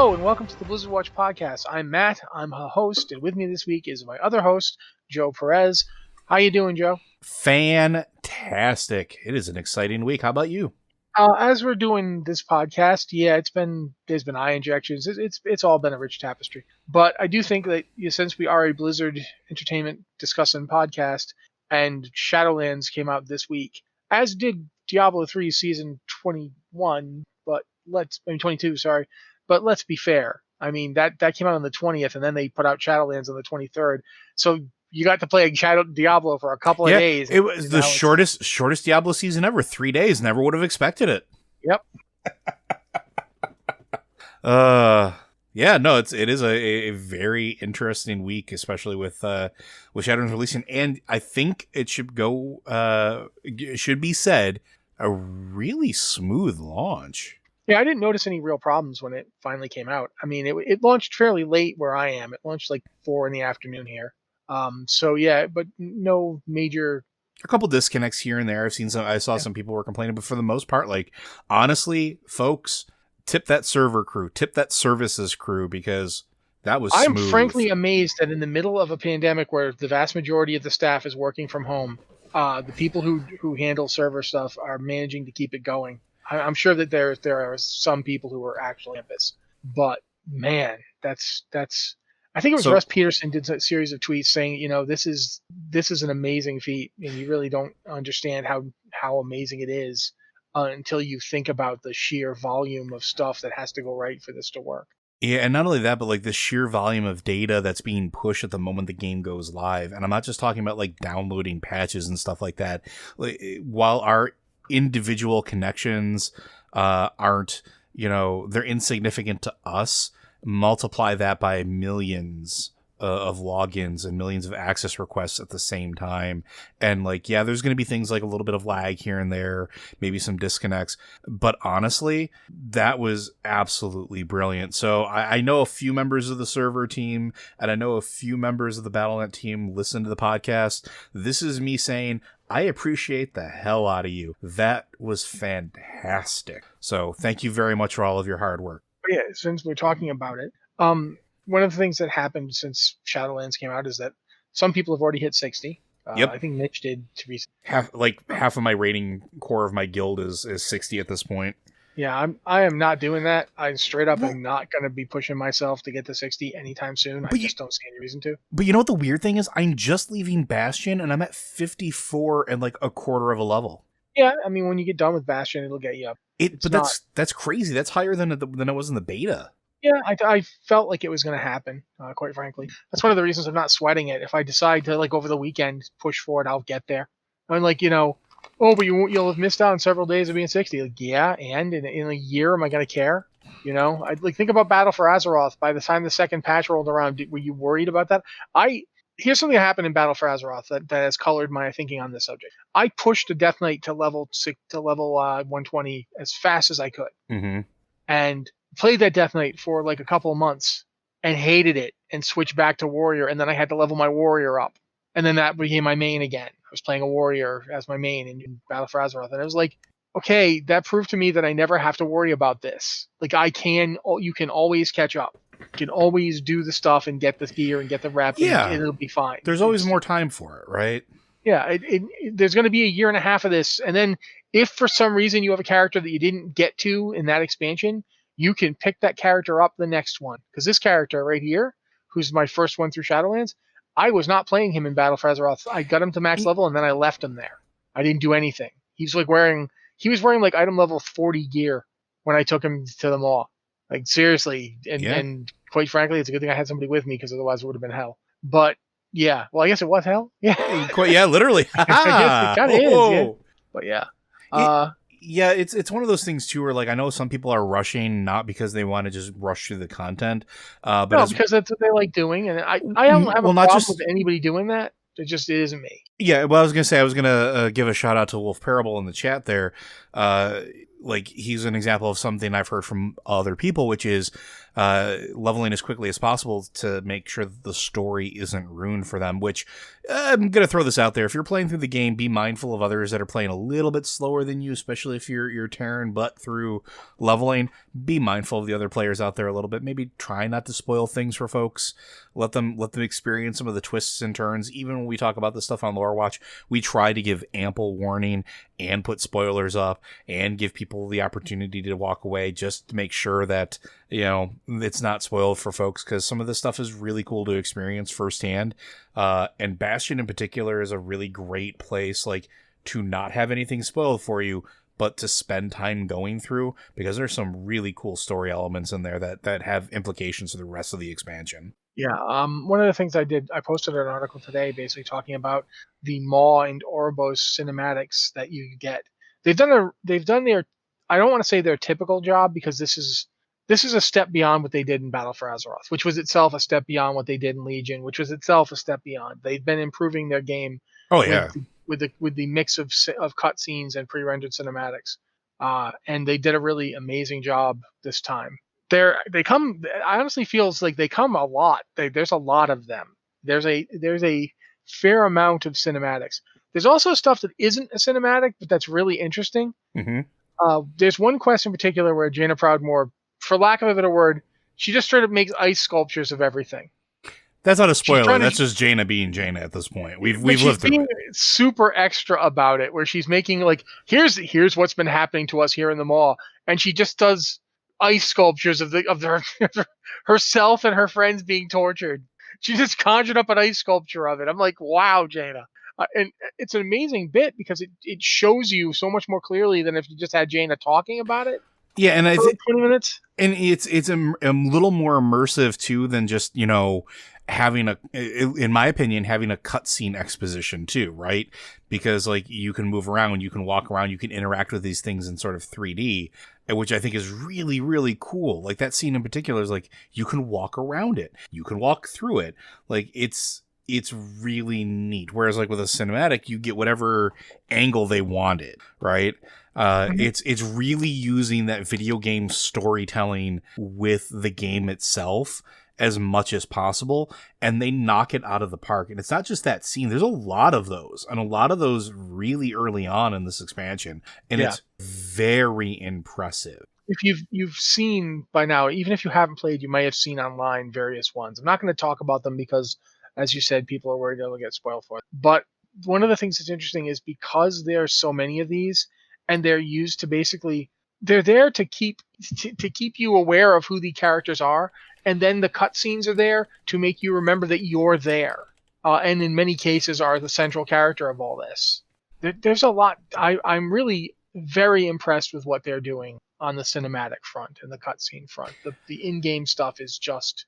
Hello and welcome to the Blizzard Watch podcast. I'm Matt. I'm a host, and with me this week is my other host, Joe Perez. How you doing, Joe? Fantastic. It is an exciting week. How about you? As we're doing this podcast, there's been eye injections. It's all been a rich tapestry. But I do think that since we are a Blizzard Entertainment discussing podcast, and Shadowlands came out this week, as did Diablo 3 season 21, 22, sorry. But let's be fair. I mean, that came out on the 20th, and then they put out Shadowlands on the 23rd. So you got to play Diablo for a couple of days. It was the shortest Diablo season ever. 3 days. Never would have expected it. Yep. Yeah, no, it is a very interesting week, especially with Shadowlands releasing, and I think it should be said, a really smooth launch. Yeah, I didn't notice any real problems when it finally came out. I mean, it launched fairly late where I am. It launched like 4 p.m. here. So yeah, but no major. A couple disconnects here and there. I saw some people were complaining, but for the most part, like, honestly, folks, tip that server crew, tip that services crew, because that was smooth. I'm frankly amazed that in the middle of a pandemic where the vast majority of the staff is working from home, the people who handle server stuff are managing to keep it going. I'm sure that there are some people who are actually campus, but man, that's. I think it was Russ Peterson did a series of tweets saying, this is an amazing feat, and you really don't understand how amazing it is until you think about the sheer volume of stuff that has to go right for this to work. Yeah, and not only that, but like the sheer volume of data that's being pushed at the moment the game goes live, and I'm not just talking about like downloading patches and stuff like that. Like, while our individual connections aren't, they're insignificant to us, multiply that by millions of logins and millions of access requests at the same time, and like, yeah, there's going to be things like a little bit of lag here and there, maybe some disconnects, but honestly, that was absolutely brilliant. So I know a few members of the server team, and I know a few members of the Battle.net team listen to the podcast. This is me saying, I appreciate the hell out of you. That was fantastic. So thank you very much for all of your hard work. Yeah, since we're talking about it, one of the things that happened since Shadowlands came out is that some people have already hit 60. Yep. I think Mitch did to be half of my rating core of my guild is 60 at this point. Yeah, I am not doing that. I straight up am not going to be pushing myself to get to 60 anytime soon. I just don't see any reason to. But you know what the weird thing is? I'm just leaving Bastion, and I'm at 54 and like a quarter of a level. Yeah, I mean, when you get done with Bastion, it'll get you up. That's crazy. That's higher than it was in the beta. Yeah, I felt like it was going to happen, quite frankly. That's one of the reasons I'm not sweating it. If I decide to, like, over the weekend, push for it, I'll get there. I'm like, but you'll have missed out on several days of being 60. Like, yeah, and in a year, am I going to care? I'd like think about Battle for Azeroth. By the time the second patch rolled around, were you worried about that? Here's something that happened in Battle for Azeroth that has colored my thinking on this subject. I pushed a Death Knight to level 120 as fast as I could, and played that Death Knight for like a couple of months and hated it, and switched back to Warrior, and then I had to level my Warrior up, and then that became my main again. I was playing a Warrior as my main in Battle for Azeroth, and it was like, okay, that proved to me that I never have to worry about this. Like, you can always catch up. You can always do the stuff and get the gear and get the rep, and it'll be fine. There's always more time for it, right? Yeah, there's going to be a year and a half of this, and then if for some reason you have a character that you didn't get to in that expansion, you can pick that character up the next one. Because this character right here, who's my first one through Shadowlands, I was not playing him in Battle for Azeroth. I got him to max level, and then I left him there. I didn't do anything. He was wearing like item level 40 gear when I took him to the mall. Like, seriously. And quite frankly, it's a good thing I had somebody with me, because otherwise it would have been hell. But yeah, well, I guess it was hell. Yeah. Yeah, literally. I guess it kind of is. Yeah. But yeah. Yeah, it's one of those things too, where like I know some people are rushing not because they want to just rush through the content, but because that's what they like doing, and I don't have a problem with anybody doing that. It isn't me. Yeah, well, I was gonna give a shout out to Wolf Parable in the chat there. like he's an example of something I've heard from other people, which is leveling as quickly as possible to make sure that the story isn't ruined for them, which I'm going to throw this out there. If you're playing through the game, be mindful of others that are playing a little bit slower than you, especially if you're tearing butt through leveling. Be mindful of the other players out there a little bit. Maybe try not to spoil things for folks. Let them experience some of the twists and turns. Even when we talk about this stuff on Lore Watch, we try to give ample warning and put spoilers up and give people the opportunity to walk away, just to make sure that, you know, it's not spoiled for folks, because some of this stuff is really cool to experience firsthand. And Bastion in particular is a really great place, like, to not have anything spoiled for you, but to spend time going through, because there's some really cool story elements in there that have implications for the rest of the expansion. Yeah, one of the things I posted an article today basically talking about the Maw and Ouroboros cinematics that you get. They've done their, I don't want to say their typical job, because this is a step beyond what they did in Battle for Azeroth, which was itself a step beyond what they did in Legion, which was itself a step beyond. They've been improving their game. Oh yeah. With the mix of cutscenes and pre-rendered cinematics, and they did a really amazing job this time. They come. I honestly feels like they come a lot. There's a lot of them. There's a fair amount of cinematics. There's also stuff that isn't a cinematic, but that's really interesting. Mm-hmm. There's one quest in particular where Jaina Proudmoore, for lack of a better word, she just straight up makes ice sculptures of everything. That's not a spoiler. That's just Jaina being Jaina at this point. We've lived through it. Super extra about it, where she's making, like, here's what's been happening to us here in the mall, and she just does ice sculptures of herself and her friends being tortured. She just conjured up an ice sculpture of it. I'm like, wow, Jaina. And it's an amazing bit, because it shows you so much more clearly than if you just had Jaina talking about it. Yeah, and I think 20 minutes. And it's a little more immersive too than just, you know, having in my opinion, having a cutscene exposition too, right? Because, like, you can move around, you can walk around, you can interact with these things in sort of 3D, which I think is really, really cool. Like, that scene in particular is like, you can walk around it, you can walk through it. Like, it's really neat. Whereas, like, with a cinematic, you get whatever angle they wanted, right? It's really using that video game storytelling with the game itself as much as possible, and they knock it out of the park. And it's not just that scene. There's a lot of those, and a lot of those really early on in this expansion, and It's very impressive. If you've seen by now, even if you haven't played, you may have seen online various ones. I'm not going to talk about them because, as you said, people are worried they'll get spoiled for it. But one of the things that's interesting is, because there's so many of these, and they're used to basically, they're there to keep you aware of who the characters are, and then the cutscenes are there to make you remember that you're there, and in many cases are the central character of all this. There's a lot. I'm really very impressed with what they're doing on the cinematic front and the cutscene front. The in-game stuff is just,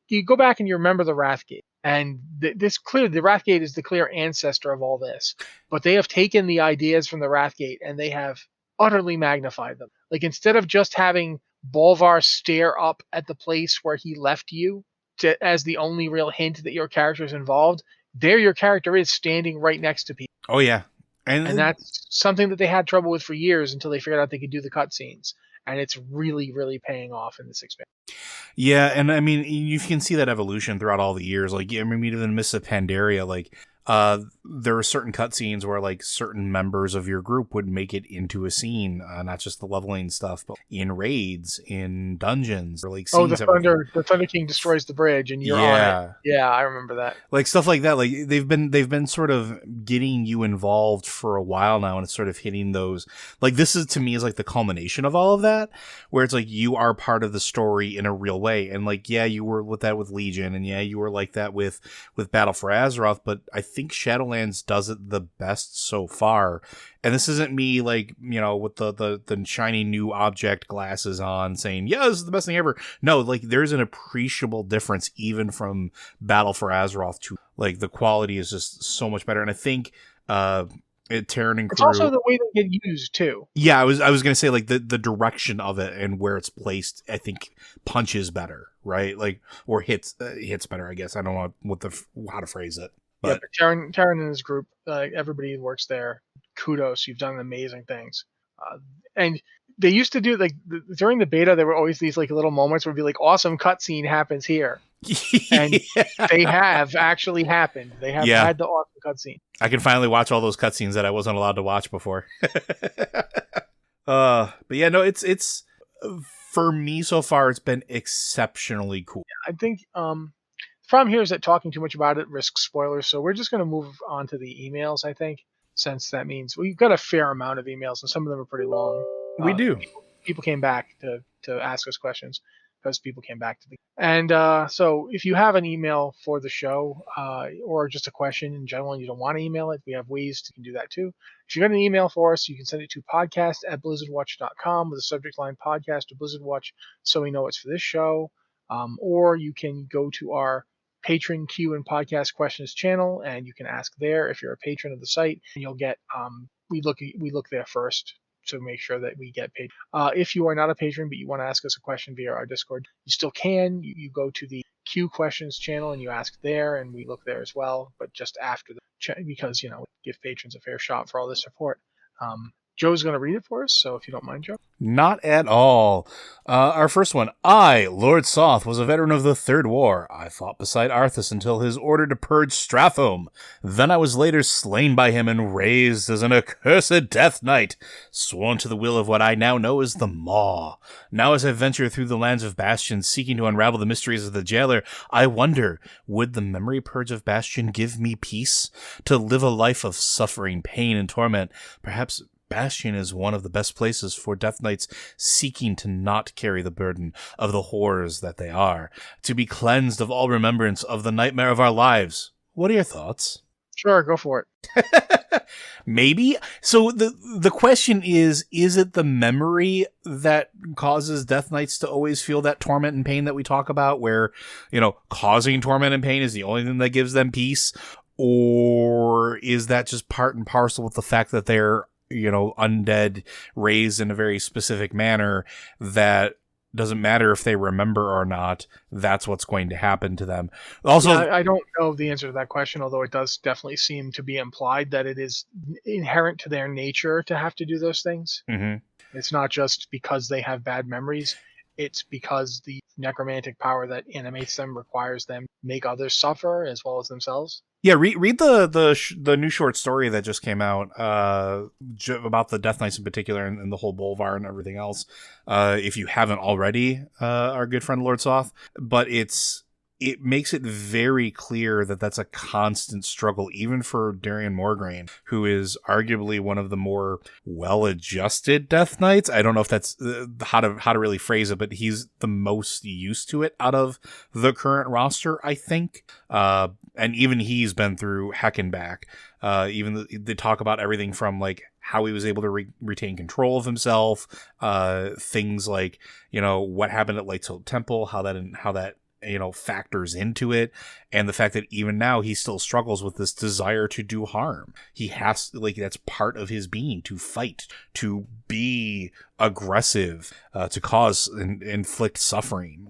you go back and you remember the Wrathgate, and the Wrathgate is the clear ancestor of all this, but they have taken the ideas from the Wrathgate and they have utterly magnified them. Like, instead of just having Bolvar stare up at the place where he left you as the only real hint that your character is involved, there your character is standing right next to people. Oh yeah. And that's something that they had trouble with for years until they figured out they could do the cutscenes. And it's really, really paying off in this expansion. Yeah, and I mean, you can see that evolution throughout all the years. Like, I mean, even in Mists of Pandaria, like, there were certain cutscenes where, like, certain members of your group would make it into a scene, not just the leveling stuff, but in raids, in dungeons, or like scenes. The Thunder King destroys the bridge, and you're on it. Yeah, I remember that. Like, stuff like that. Like, they've been sort of getting you involved for a while now, and it's sort of hitting those. Like, this is, to me, is like the culmination of all of that, where it's like you are part of the story in a real way. And, like, yeah, you were with that with Legion, and yeah, you were like that with Battle for Azeroth, but I think Shadowlands does it the best so far. And this isn't me, like, you know, with the shiny new object glasses on saying, yeah, this is the best thing ever. No, like, there's an appreciable difference even from Battle for Azeroth to, like, the quality is just so much better. And I think Terran and Crew, it's also the way they get used too. Yeah, I was gonna say, like, the direction of it and where it's placed, I think punches better, right? Like, or hits better, I guess. I don't know how to phrase it. But, yeah, but Terran and his group, everybody who works there, kudos, you've done amazing things. And they used to do, like, during the beta, there were always these like little moments where it'd be like, awesome cutscene happens here. And they have actually happened. They have Yeah. had the awesome cutscene. I can finally watch all those cutscenes that I wasn't allowed to watch before. But yeah, no, it's for me so far, it's been exceptionally cool. I think the problem here is that talking too much about it risks spoilers, so we're just going to move on to the emails, I think, since that means we've got a fair amount of emails, and some of them are pretty long. We do. People came back to ask us questions because people came back to the... And so if you have an email for the show or just a question in general and you don't want to email it, we have ways to do that too. If you got an email for us, you can send it to podcast@blizzardwatch.com with the subject line podcast or Blizzard Watch so we know it's for this show. Or you can go to our patron Q and podcast questions channel and you can ask there if you're a patron of the site, and you'll get we look there first to make sure that we get paid. If you are not a patron but you want to ask us a question via our Discord, you still can. You go to the Q questions channel and you ask there, and we look there as well, but just after because give patrons a fair shot for all this support. Joe's going to read it for us, so if you don't mind, Joe. Not at all. Our first one. I, Lord Soth, was a veteran of the Third War. I fought beside Arthas until his order to purge Strathome. Then I was later slain by him and raised as an accursed Death Knight, sworn to the will of what I now know as the Maw. Now as I venture through the lands of Bastion, seeking to unravel the mysteries of the jailer, I wonder, would the memory purge of Bastion give me peace? To live a life of suffering, pain, and torment, perhaps Bastion is one of the best places for Death Knights seeking to not carry the burden of the horrors that they are, to be cleansed of all remembrance of the nightmare of our lives. What are your thoughts? Sure, go for it. Maybe. So the question is it the memory that causes Death Knights to always feel that torment and pain that we talk about, where, causing torment and pain is the only thing that gives them peace? Or is that just part and parcel with the fact that they're undead raised in a very specific manner that doesn't matter if they remember or not, that's what's going to happen to them? Also, yeah, I don't know the answer to that question, although it does definitely seem to be implied that it is inherent to their nature to have to do those things. Mm-hmm. It's not just because they have bad memories. It's because the necromantic power that animates them requires them to make others suffer as well as themselves. Yeah, read the new short story that just came out about the Death Knights in particular, and the whole Bolvar and everything else. If you haven't already, our good friend Lord Soth, but it makes it very clear that that's a constant struggle, even for Darian Morgraine, who is arguably one of the more well-adjusted Death Knights. I don't know if that's how to really phrase it, but he's the most used to it out of the current roster, I think. And even he's been through heck and back. Even they talk about everything from like how he was able to retain control of himself, things like what happened at Lightsoul Temple, how that factors into it, and the fact that even now he still struggles with this desire to do harm. He has, that's part of his being, to fight, to be aggressive, to cause and inflict suffering.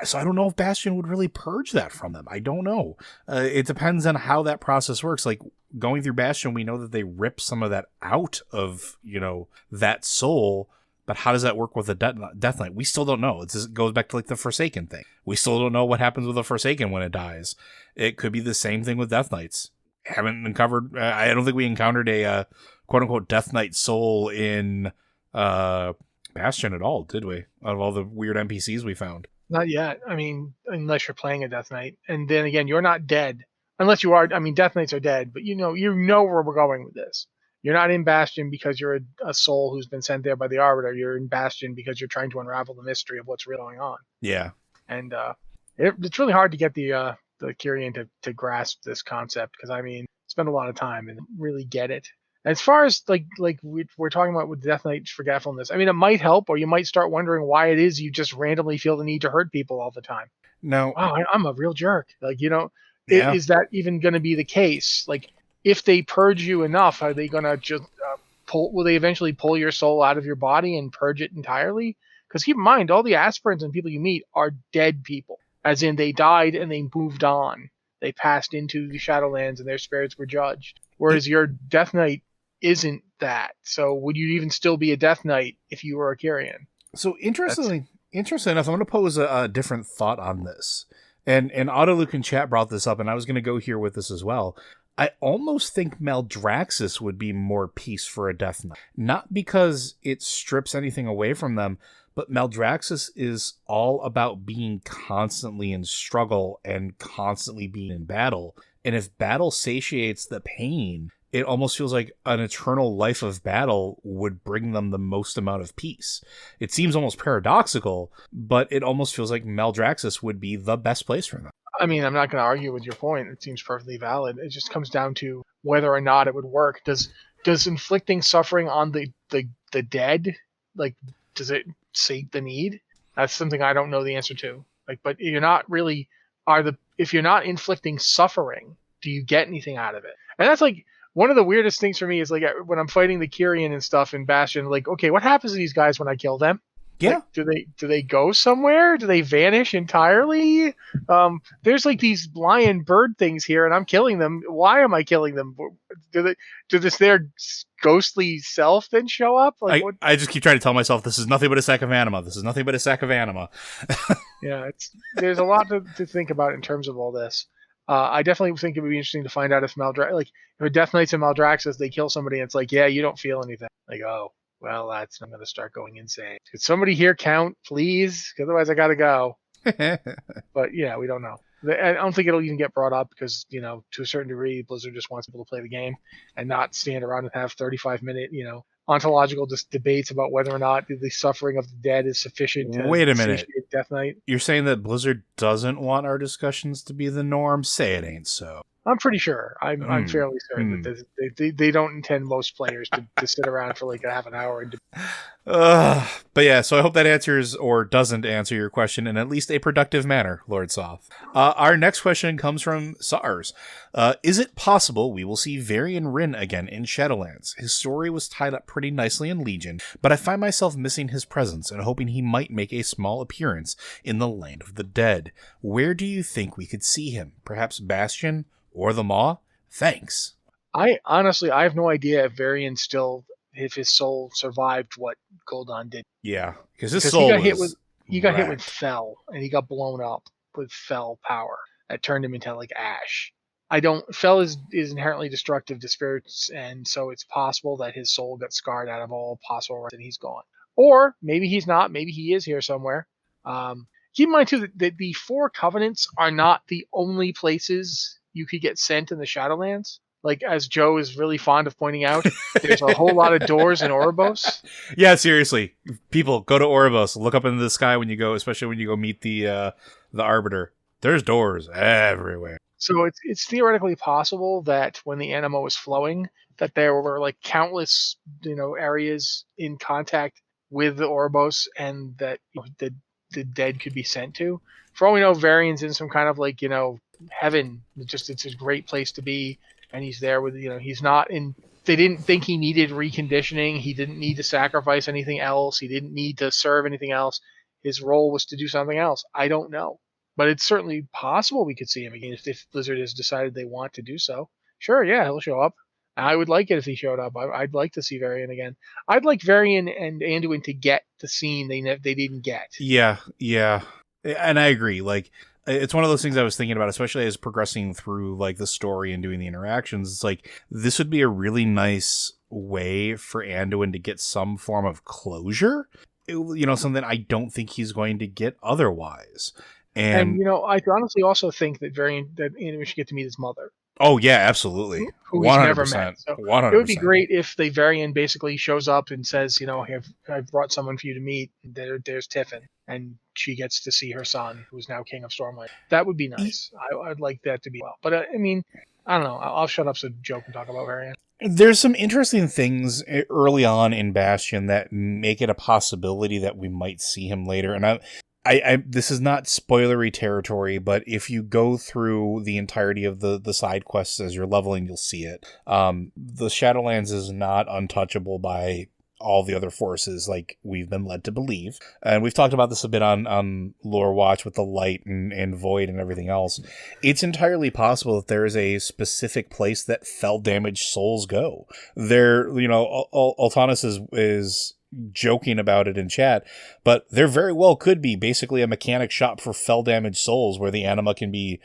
So I don't know if Bastion would really purge that from them. I don't know. It depends on how that process works. Like, going through Bastion, we know that they rip some of that out of, that soul. But how does that work with the Death Knight? We still don't know. It goes back to the Forsaken thing. We still don't know what happens with the Forsaken when it dies. It could be the same thing with Death Knights. Haven't uncovered. I don't think we encountered a quote unquote Death Knight soul in Bastion at all, did we? Out of all the weird NPCs we found. Not yet. I mean, unless you're playing a Death Knight, and then again, you're not dead unless you are. I mean, Death Knights are dead, but you know where we're going with this. You're not in Bastion because you're a soul who's been sent there by the Arbiter. You're in Bastion because you're trying to unravel the mystery of what's really going on. Yeah. And it's really hard to get the Kyrian to grasp this concept, because, I mean, spend a lot of time and really get it. As far as we're talking about with Death Knight's forgetfulness, I mean, it might help, or you might start wondering why it is you just randomly feel the need to hurt people all the time. No. Wow, I'm a real jerk. Yeah. Is that even going to be the case? If they purge you enough, are they going to just will they eventually pull your soul out of your body and purge it entirely? Because keep in mind, all the aspirants and people you meet are dead people, as in they died and they moved on. They passed into the Shadowlands and their spirits were judged. Whereas your Death Knight isn't that. So would you even still be a Death Knight if you were a Kyrian? So interesting enough, I'm going to pose a different thought on this. And Autoluke in chat brought this up, and I was going to go here with this as well. I almost think Maldraxxus would be more peace for a Death Knight. Not because it strips anything away from them, but Maldraxxus is all about being constantly in struggle and constantly being in battle. And if battle satiates the pain, it almost feels like an eternal life of battle would bring them the most amount of peace. It seems almost paradoxical, but it almost feels like Maldraxxus would be the best place for them. I mean, I'm not going to argue with your point. It seems perfectly valid. It just comes down to whether or not it would work. Does inflicting suffering on the dead, like, does it sate the need? That's something I don't know the answer to. Like, but you're not really if you're not inflicting suffering, do you get anything out of it? And that's like one of the weirdest things for me is like when I'm fighting the Kyrian and stuff in Bastion. Like, okay, what happens to these guys when I kill them? Yeah. Like, do they go somewhere? Do they vanish entirely? There's like these lion bird things here, and I'm killing them. Why am I killing them? Do their ghostly self then show up? Like, I just keep trying to tell myself this is nothing but a sack of anima. This is nothing but a sack of anima. Yeah, there's a lot to think about in terms of all this. I definitely think it would be interesting to find out if if a Death Knight's in Maldraxxus, they kill somebody, and it's like, yeah, you don't feel anything. Like, oh. Well, I'm going to start going insane. Could somebody here count, please? Otherwise, I got to go. But yeah, we don't know. I don't think it'll even get brought up because, to a certain degree, Blizzard just wants people to play the game and not stand around and have 35-minute, ontological debates about whether or not the suffering of the dead is sufficient to Wait a minute. satiate Death Knight. You're saying that Blizzard doesn't want our discussions to be the norm? Say it ain't so. I'm pretty sure. I'm fairly certain that they don't intend most players to sit around for like a half an hour. But yeah, so I hope that answers or doesn't answer your question in at least a productive manner, Lord Soth. Our next question comes from SARS. Is it possible we will see Varian Wren again in Shadowlands? His story was tied up pretty nicely in Legion, but I find myself missing his presence and hoping he might make a small appearance in the Land of the Dead. Where do you think we could see him? Perhaps Bastion? Or the Maw? Thanks. I have no idea if Varian if his soul survived what Gul'dan did. Yeah, because his soul he got hit with Fel, and he got blown up with Fel power that turned him into like ash. Fel is inherently destructive to spirits, and so it's possible that his soul got scarred out of all possible and he's gone. Or maybe he's not. Maybe he is here somewhere. Keep in mind too that the Four Covenants are not the only places you could get sent in the Shadowlands. Like, as Joe is really fond of pointing out, there's a whole lot of doors in Oribos. Yeah, seriously. People, go to Oribos. Look up into the sky when you go, especially when you go meet the Arbiter. There's doors everywhere. So it's theoretically possible that when the anima was flowing, that there were like countless, areas in contact with the Oribos, and that the dead could be sent to. For all we know, Varian's in some kind of like, heaven. It's a great place to be, and he's there with he's not in. They didn't think he needed reconditioning. He didn't need to sacrifice anything else. He didn't need to serve anything else. His role was to do something else. I don't know, but it's certainly possible we could see him again if Blizzard has decided they want to do so. Sure, yeah, he'll show up. I would like it if he showed up. I'd like to see Varian again. I'd like Varian and Anduin to get the scene they didn't get. Yeah, and I agree. Like, it's one of those things I was thinking about, especially as progressing through like the story and doing the interactions. It's like, this would be a really nice way for Anduin to get some form of closure. Something I don't think he's going to get otherwise. And I honestly also think that Anduin should get to meet his mother. Oh yeah, absolutely. Who he's never met. So 100%. It would be great if the Varian basically shows up and says, I've brought someone for you to meet. There's Tiffin, and she gets to see her son, who's now King of Stormlight. That would be nice. I'd like that to be well. But I don't know. I'll shut up so Joe can talk about Varian. There's some interesting things early on in Bastion that make it a possibility that we might see him later. And I this is not spoilery territory, but if you go through the entirety of the side quests as you're leveling, you'll see it. The Shadowlands is not untouchable by all the other forces like we've been led to believe. And we've talked about this a bit on Lore Watch with the light and void and everything else. It's entirely possible that there is a specific place that fell damaged souls go. There, Altanis is joking about it in chat, but there very well could be basically a mechanic shop for fell damaged souls where the anima can be,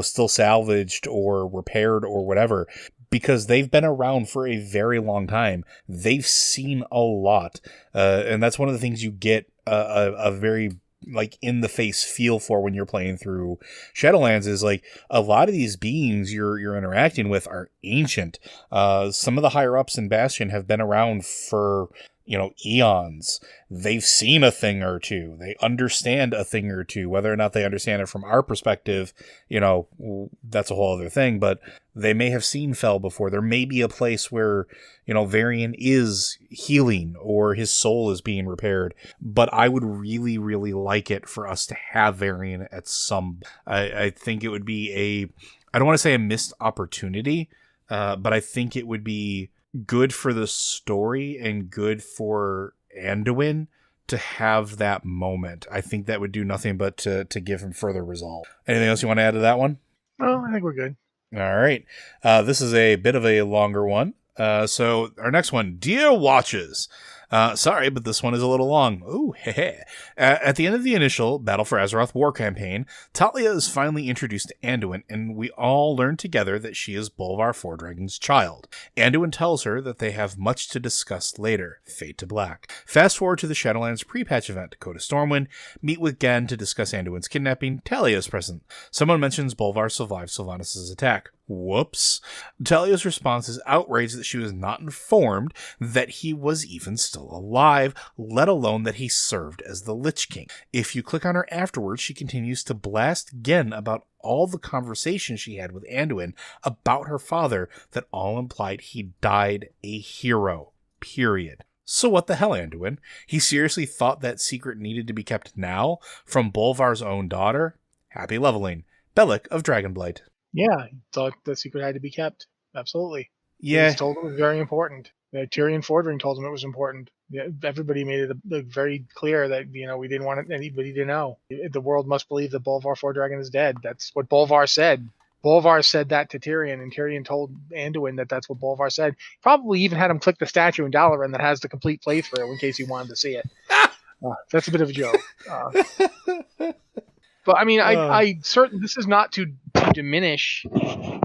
still salvaged or repaired or whatever, because they've been around for a very long time. They've seen a lot. And that's one of the things you get a very like in the face feel for when you're playing through Shadowlands is like a lot of these beings you're interacting with are ancient. Some of the higher ups in Bastion have been around for eons. They've seen a thing or two. They understand a thing or two. Whether or not they understand it from our perspective, that's a whole other thing, but they may have seen Fel before. There may be a place where, Varian is healing or his soul is being repaired, but I would really, really like it for us to have Varian at some, I think it would be I don't want to say a missed opportunity, but I think it would be good for the story and good for Anduin to have that moment. I think that would do nothing but to give him further resolve. Anything else you want to add to that one? Oh, I think we're good. All right. This is a bit of a longer one. So our next one, Dear Watches. Sorry, but this one is a little long. Ooh, heh. At the end of the initial Battle for Azeroth war campaign, Talia is finally introduced to Anduin, and we all learn together that she is Bolvar Fordragon's child. Anduin tells her that they have much to discuss later. Fade to black. Fast forward to the Shadowlands pre-patch event. Go to Stormwind, meet with Gen to discuss Anduin's kidnapping. Talia is present. Someone mentions Bolvar survived Sylvanas' attack. Whoops. Talia's response is outraged that she was not informed that he was even still alive, let alone that he served as the Lich King. If you click on her afterwards, she continues to blast Gen about all the conversations she had with Anduin about her father that all implied he died a hero. Period. So what the hell, Anduin? He seriously thought that secret needed to be kept now from Bolvar's own daughter? Happy leveling. Bellic of Dragonblight. Yeah, he thought the secret had to be kept. Absolutely. Yeah. He was told it was very important. Tyrion Fordring told him it was important. Yeah, everybody made it very clear that, we didn't want anybody to know. The world must believe that Bolvar Fordragon is dead. That's what Bolvar said. Bolvar said that to Tyrion, and Tyrion told Anduin that that's what Bolvar said. Probably even had him click the statue in Dalaran that has the complete playthrough in case he wanted to see it. That's a bit of a joke. But I mean, I certain this is not to diminish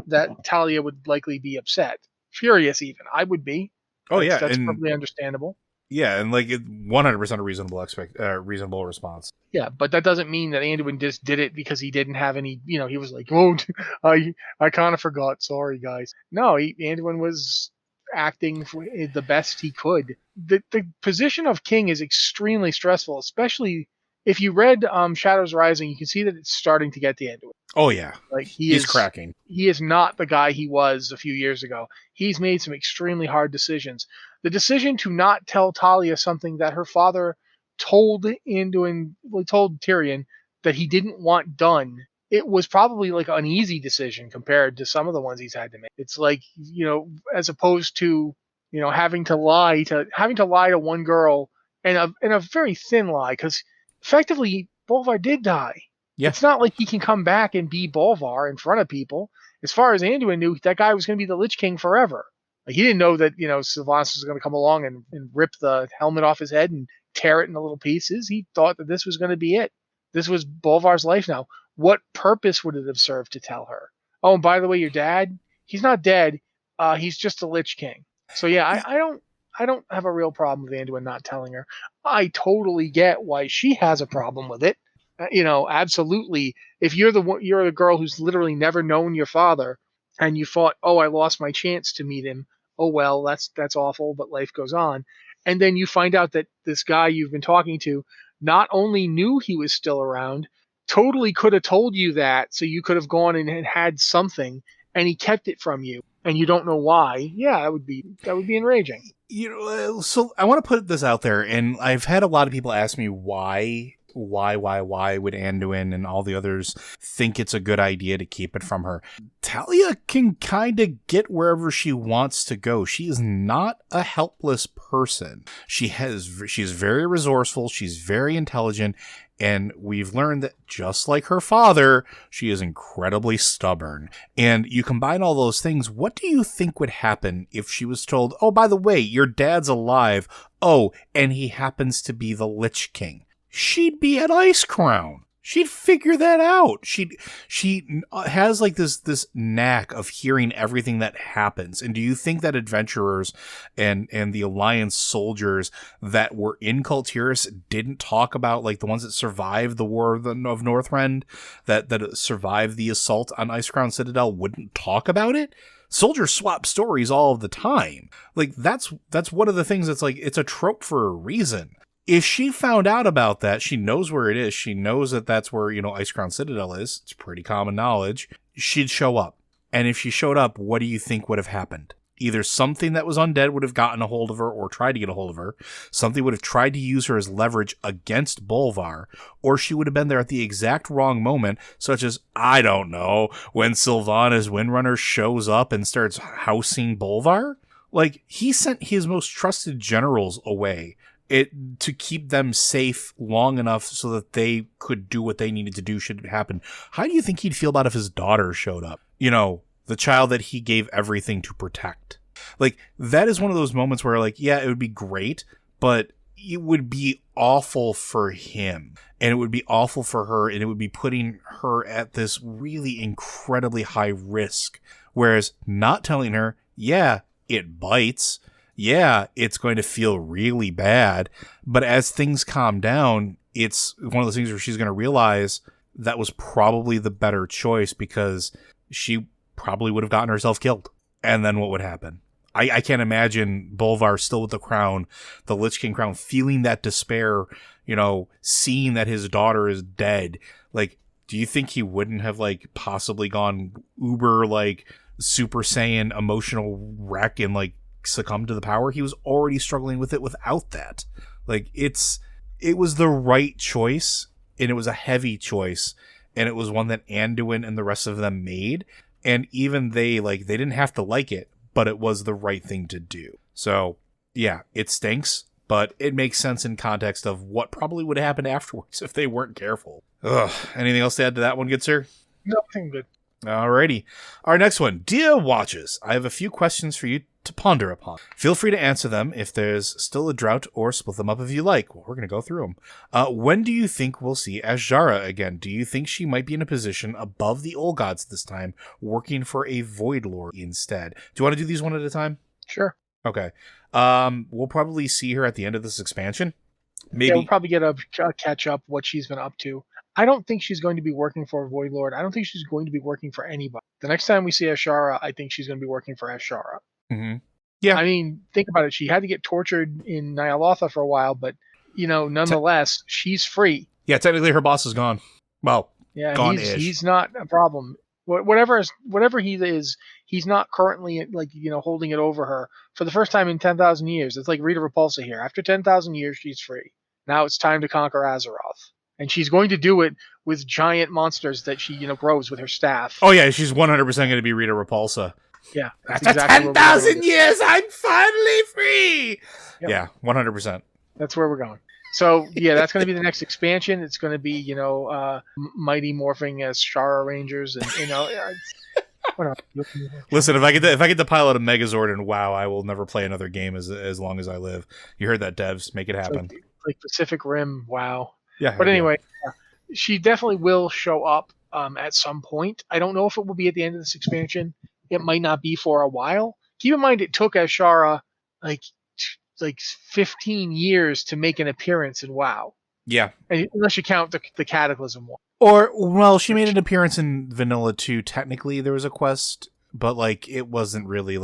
that Talia would likely be upset, furious even. I would be. Oh yeah, that's probably understandable. Yeah, and 100% a reasonable response. Yeah, but that doesn't mean that Anduin just did it because he didn't have any. He was like, "Oh, I kind of forgot. Sorry, guys." No, Anduin was acting for the best he could. The position of king is extremely stressful, especially. If you read Shadows Rising, you can see that it's starting to get the end of it. Oh, yeah. Like he's cracking. He is not the guy he was a few years ago. He's made some extremely hard decisions. The decision to not tell Talia something that her father told Tyrion that he didn't want done, it was probably like an easy decision compared to some of the ones he's had to make. It's like, as opposed to, having to lie to one girl and a very thin lie, because effectively, Bolvar did die. Yeah. It's not like he can come back and be Bolvar in front of people. As far as Anduin knew, that guy was going to be the Lich King forever. Like, he didn't know that, Sylvanas was going to come along and rip the helmet off his head and tear it into little pieces. He thought that this was going to be it. This was Bolvar's life now. What purpose would it have served to tell her? Oh, and by the way, your dad, he's not dead. He's just a Lich King. So yeah, I don't have a real problem with Anduin not telling her. I totally get why she has a problem with it. Absolutely. If you're the girl who's literally never known your father, and you thought, oh, I lost my chance to meet him. Oh well, that's awful, but life goes on. And then you find out that this guy you've been talking to not only knew he was still around, totally could have told you that, so you could have gone and had something, and he kept it from you, and you don't know why. Yeah, that would be enraging. So I want to put this out there, and I've had a lot of people ask me why why would Anduin and all the others think it's a good idea to keep it from her? Talia can kind of get wherever she wants to go. She is not a helpless person. She's very resourceful. She's very intelligent. And we've learned that just like her father, she is incredibly stubborn. And you combine all those things, what do you think would happen if she was told, oh, by the way, your dad's alive. Oh, and he happens to be the Lich King. She'd be at Icecrown. She'd figure that out. She has like this knack of hearing everything that happens. And do you think that adventurers and the Alliance soldiers that were in Kultiris didn't talk about, like, the ones that survived the War of Northrend, that survived the assault on Icecrown Citadel, wouldn't talk about it? Soldiers swap stories all of the time. Like, that's one of the things that's like, it's a trope for a reason. If she found out about that, she knows where it is. She knows that that's where, Icecrown Citadel is. It's pretty common knowledge. She'd show up. And if she showed up, what do you think would have happened? Either something that was undead would have gotten a hold of her or tried to get a hold of her. Something would have tried to use her as leverage against Bolvar. Or she would have been there at the exact wrong moment, such as, I don't know, when Sylvanas Windrunner shows up and starts housing Bolvar. Like, he sent his most trusted generals away to keep them safe long enough so that they could do what they needed to do should it happen. How do you think he'd feel about if his daughter showed up? The child that he gave everything to protect. Like, that is one of those moments where, like, yeah, it would be great, but it would be awful for him. And it would be awful for her, and it would be putting her at this really incredibly high risk. Whereas not telling her, yeah, it bites. Yeah, it's going to feel really bad. But as things calm down, it's one of those things where she's going to realize that was probably the better choice, because she probably would have gotten herself killed. And then what would happen? I can't imagine Bolvar still with the crown, the Lich King crown, feeling that despair, seeing that his daughter is dead. Like, do you think he wouldn't have, like, possibly gone uber, like, Super Saiyan emotional wreck and, like, succumb to the power? He was already struggling with it without that. Like, it was the right choice, and it was a heavy choice, and it was one that Anduin and the rest of them made, and even they didn't have to like it, but it was the right thing to do. So yeah, it stinks, but it makes sense in context of what probably would happen afterwards if they weren't careful. Ugh. Anything else to add to that one, good sir? Nothing good. Alrighty. Our next one. Dear Watches, I have a few questions for you to ponder upon. Feel free to answer them if there's still a drought, or split them up if you like. Well, we're going to go through them. When do you think we'll see Azshara again? Do you think she might be in a position above the old gods this time, working for a Void Lord instead? Do you want to do these one at a time? Sure. Okay. We'll probably see her at the end of this expansion. Maybe. Yeah, we'll probably get a catch up what she's been up to. I don't think she's going to be working for a Void Lord. I don't think she's going to be working for anybody. The next time we see Azshara, I think she's going to be working for Azshara. Mm-hmm. Yeah. I mean, think about it. She had to get tortured in Nyalotha for a while, but, nonetheless, she's free. Yeah, technically her boss is gone. Well, yeah, gone-ish. He's not a problem. Whatever he is, he's not currently, holding it over her for the first time in 10,000 years. It's like Rita Repulsa here. After 10,000 years, she's free. Now it's time to conquer Azeroth. And she's going to do it with giant monsters that she, grows with her staff. Oh, yeah, she's 100% going to be Rita Repulsa. Yeah. After exactly 10,000 years, I'm finally free! Yep. Yeah, 100%. That's where we're going. So, yeah, that's going to be the next expansion. It's going to be, Mighty morphing as Shara Rangers. And, Listen, if I get the pilot a Megazord in WoW, I will never play another game as long as I live. You heard that, devs. Make it happen. Like Pacific Rim, WoW. Yeah. But anyway, she definitely will show up at some point. I don't know if it will be at the end of this expansion. It might not be for a while. Keep in mind, it took Azshara like 15 years to make an appearance in WoW. Yeah. Unless you count the Cataclysm one. Or, well, she made an appearance in Vanilla 2. Technically, there was a quest, but, it wasn't really,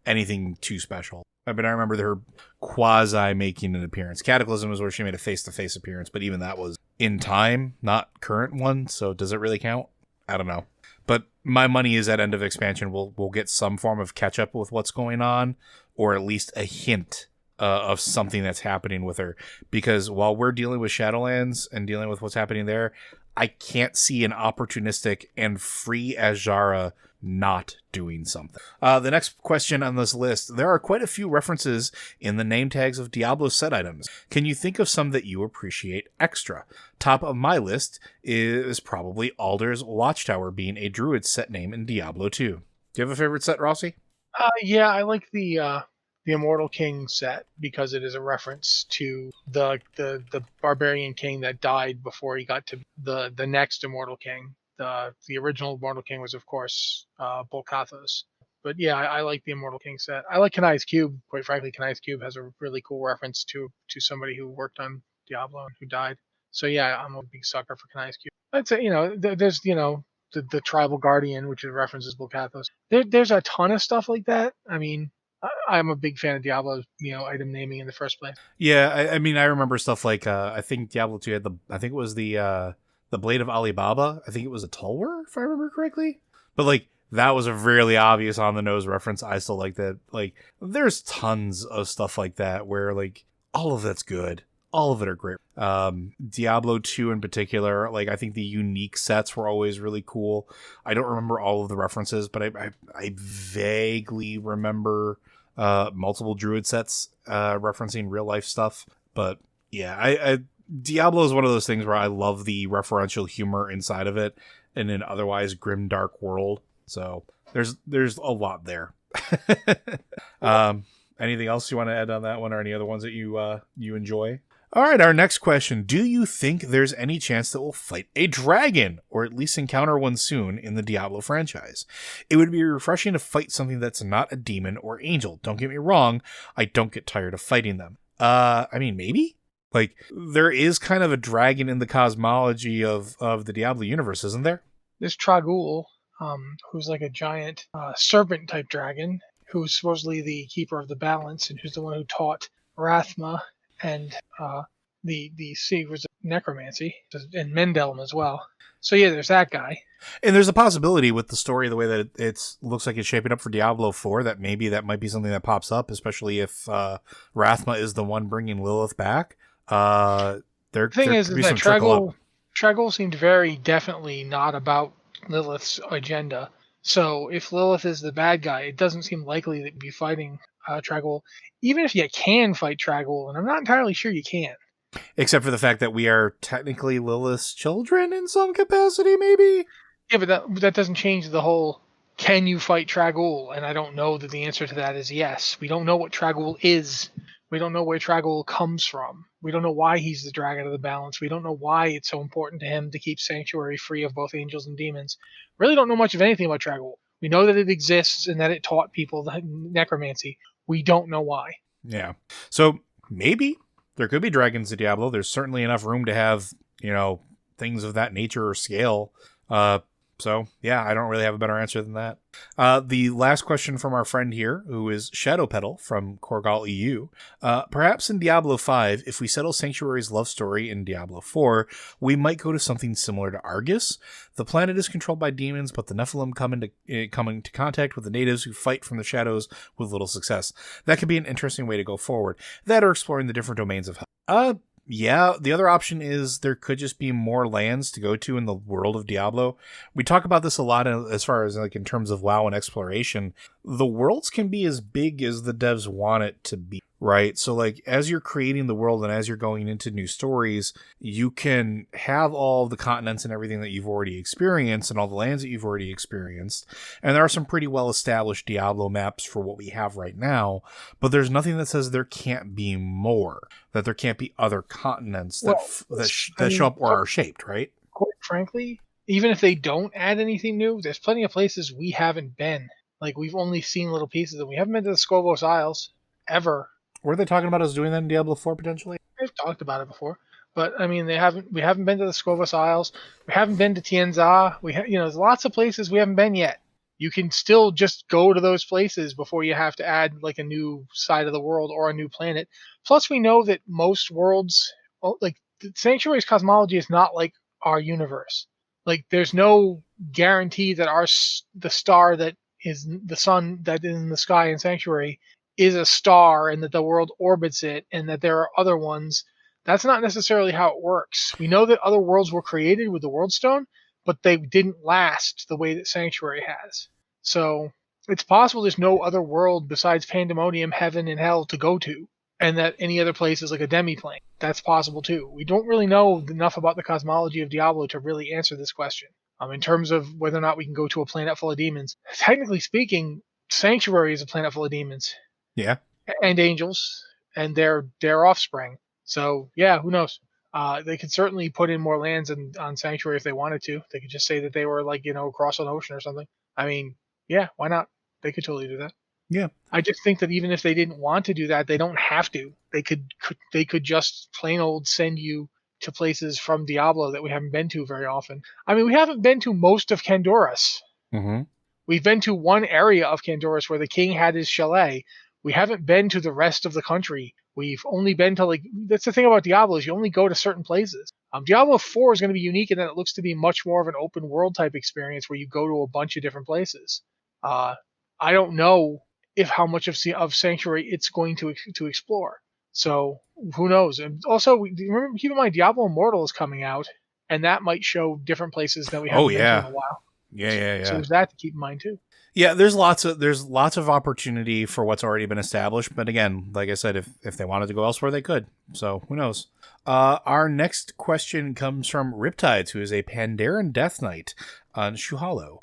anything too special. I mean, I remember her quasi making an appearance. Cataclysm was where she made a face-to-face appearance, but even that was in time, not current one, so does it really count? I don't know. But my money is at end of expansion we'll get some form of catch-up with what's going on, or at least a hint of something that's happening with her. Because while we're dealing with Shadowlands and dealing with what's happening there, I can't see an opportunistic and free Azshara not doing something. The next question on this list, there are quite a few references in the name tags of Diablo set items. Can you think of some that you appreciate extra? Top of my list is probably Alder's Watchtower being a druid set name in Diablo 2. Do you have a favorite set, Rossi? Yeah, I like the Immortal King set because it is a reference to the barbarian king that died before he got to the next Immortal King. The original Immortal King was, of course, Bolkathos. But yeah, I like the Immortal King set. I like Kanai's Cube. Quite frankly, Kanai's Cube has a really cool reference to somebody who worked on Diablo and who died. So yeah, I'm a big sucker for Kanai's Cube. I'd say, there's, the Tribal Guardian, which references Bolkathos. There's a ton of stuff like that. I mean, I'm a big fan of Diablo's, item naming in the first place. Yeah, I mean, I remember stuff like, I think Diablo 2 had I think it was the Blade of Alibaba. I think it was a Tulwar, if I remember correctly. But, like, that was a really obvious on-the-nose reference. I still like that. Like, there's tons of stuff like that where, like, all of that's good. All of it are great. Diablo 2 in particular, like, I think the unique sets were always really cool. I don't remember all of the references, but I vaguely remember multiple druid sets referencing real life stuff. But yeah, Diablo is one of those things where I love the referential humor inside of it in an otherwise grim, dark world. So there's a lot there. Anything else you want to add on that one, or any other ones that you enjoy? All right, our next question. Do you think there's any chance that we'll fight a dragon, or at least encounter one soon in the Diablo franchise? It would be refreshing to fight something that's not a demon or angel. Don't get me wrong, I don't get tired of fighting them. I mean, maybe? Like, there is kind of a dragon in the cosmology of the Diablo universe, isn't there? There's Tragul, who's like a giant serpent-type dragon, who's supposedly the keeper of the balance, and who's the one who taught Rathma and the secrets of necromancy, and Mendelm as well. So yeah, there's that guy. And there's a possibility with the story, the way that it looks like it's shaping up for Diablo 4, that maybe that might be something that pops up, especially if Rathma is the one bringing Lilith back. The thing is that Tragul seemed very definitely not about Lilith's agenda. So if Lilith is the bad guy, it doesn't seem likely that you'd be fighting Tragul. Even if you can fight Tragul, and I'm not entirely sure you can. Except for the fact that we are technically Lilith's children in some capacity, maybe? Yeah, but that doesn't change the whole, can you fight Tragul? And I don't know that the answer to that is yes. We don't know what Tragul is. We don't know where Tragul comes from. We don't know why he's the dragon of the balance. We don't know why it's so important to him to keep Sanctuary free of both angels and demons. Really don't know much of anything about Tragul. We know that it exists and that it taught people the necromancy. We don't know why. Yeah. So maybe there could be dragons in Diablo. There's certainly enough room to have, things of that nature or scale. So, yeah, I don't really have a better answer than that. The last question from our friend here, who is Shadow Petal from Korgal EU. Perhaps in Diablo 5, if we settle Sanctuary's love story in Diablo 4, we might go to something similar to Argus. The planet is controlled by demons, but the Nephilim come into contact with the natives who fight from the shadows with little success. That could be an interesting way to go forward. That or exploring the different domains of hell. Yeah, the other option is there could just be more lands to go to in the world of Diablo. We talk about this a lot as far as like in terms of WoW and exploration. The worlds can be as big as the devs want it to be, right? So like as you're creating the world and as you're going into new stories, you can have all the continents and everything that you've already experienced and all the lands that you've already experienced. And there are some pretty well established Diablo maps for what we have right now, but there's nothing that says there can't be more, that there can't be other continents that show up or are shaped, right? Quite frankly, even if they don't add anything new, there's plenty of places we haven't been. Like, we've only seen little pieces, and we haven't been to the Skovos Isles, ever. Were they talking about us doing that in Diablo 4, potentially? They've talked about it before. But, I mean, we haven't been to the Skovos Isles. We haven't been to Tianza. There's lots of places we haven't been yet. You can still just go to those places before you have to add, like, a new side of the world or a new planet. Plus, we know that most worlds, like, the Sanctuary's cosmology is not like our universe. Like, there's no guarantee that the star that is the sun that is in the sky in Sanctuary is a star and that the world orbits it and that there are other ones. That's not necessarily how it works. We know that other worlds were created with the World Stone, but they didn't last the way that Sanctuary has. So it's possible there's no other world besides Pandemonium, Heaven, and Hell to go to, and that any other place is like a demi-plane. That's possible too. We don't really know enough about the cosmology of Diablo to really answer this question. In terms of whether or not we can go to a planet full of demons, technically speaking, Sanctuary is a planet full of demons. Yeah. And angels, and their offspring. So yeah, who knows? They could certainly put in more lands on Sanctuary if they wanted to. They could just say that they were like, across an ocean or something. I mean, yeah, why not? They could totally do that. Yeah. I just think that even if they didn't want to do that, they don't have to. They could just plain old send you to places from Diablo that we haven't been to very often. I mean, we haven't been to most of Candoras. Mm-hmm. We've been to one area of Candoras where the king had his chalet. We haven't been to the rest of the country. We've only been to, that's the thing about Diablo, is you only go to certain places. Diablo 4 is going to be unique in that it looks to be much more of an open world type experience where you go to a bunch of different places. I don't know if how much of Sanctuary it's going to explore. So who knows? And also, remember, keep in mind, Diablo Immortal is coming out, and that might show different places that we haven't been to in a while. Yeah. So there's that to keep in mind too. Yeah, there's lots of opportunity for what's already been established, but again, like I said, if they wanted to go elsewhere, they could. So who knows? Our next question comes from Riptides, who is a Pandaren Death Knight on Shuhalo.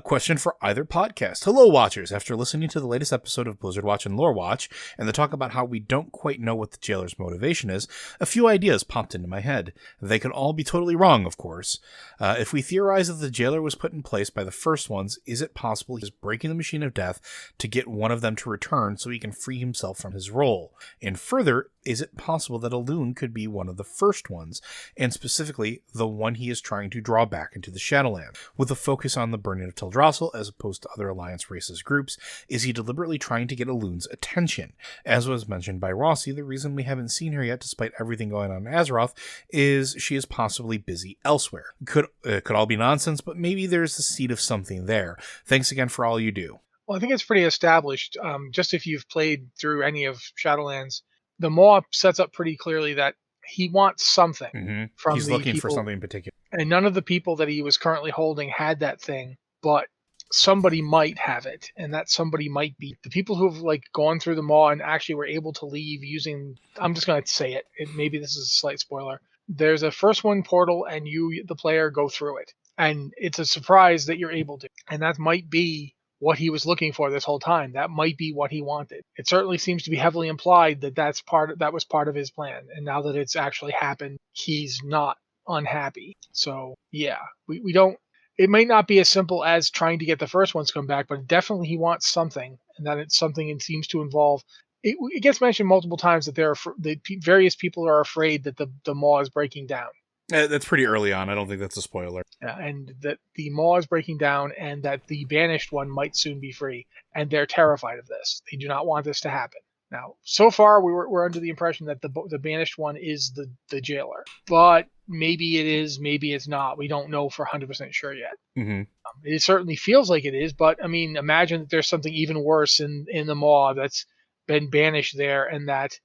Question for either podcast. Hello, Watchers. After listening to the latest episode of Blizzard Watch and Lore Watch, and the talk about how we don't quite know what the jailer's motivation is, a few ideas popped into my head. They could all be totally wrong, of course. If we theorize that the jailer was put in place by the first ones, is it possible he's breaking the machine of death to get one of them to return so he can free himself from his role? And further, is it possible that Elune could be one of the first ones, and specifically the one he is trying to draw back into the Shadowlands? With a focus on the burning of Teldrassil as opposed to other Alliance races groups, is he deliberately trying to get Elune's attention? As was mentioned by Rossi, the reason we haven't seen her yet despite everything going on in Azeroth is she is possibly busy elsewhere. Could all be nonsense, but maybe there's the seed of something there. Thanks again for all you do. Well, I think it's pretty established. Just if you've played through any of Shadowlands, the Maw sets up pretty clearly that he wants something from He's the looking people, for something in particular. And none of the people that he was currently holding had that thing, but somebody might have it, and that somebody might be the people who have gone through the Maw and actually were able to leave using. I'm just going to say it. Maybe this is a slight spoiler. There's a first one portal, and you, the player, go through it, and it's a surprise that you're able to, and that might be what he was looking for this whole time. That might be what he wanted. It certainly seems to be heavily implied that that was part of his plan, and now that it's actually happened, he's not unhappy. So yeah, we don't. It might not be as simple as trying to get the first ones to come back, but definitely he wants something, and that it's something it seems to involve. It gets mentioned multiple times that various people are afraid that the Maw is breaking down. That's pretty early on. I don't think that's a spoiler. Yeah, and that the Maw is breaking down, and that the banished one might soon be free, and they're terrified of this. They do not want this to happen. Now, so far, we're under the impression that the banished one is the jailer, but maybe it is, maybe it's not. We don't know for 100% sure yet. Mm-hmm. It certainly feels like it is, but I mean, imagine that there's something even worse in the Maw that's been banished there, and that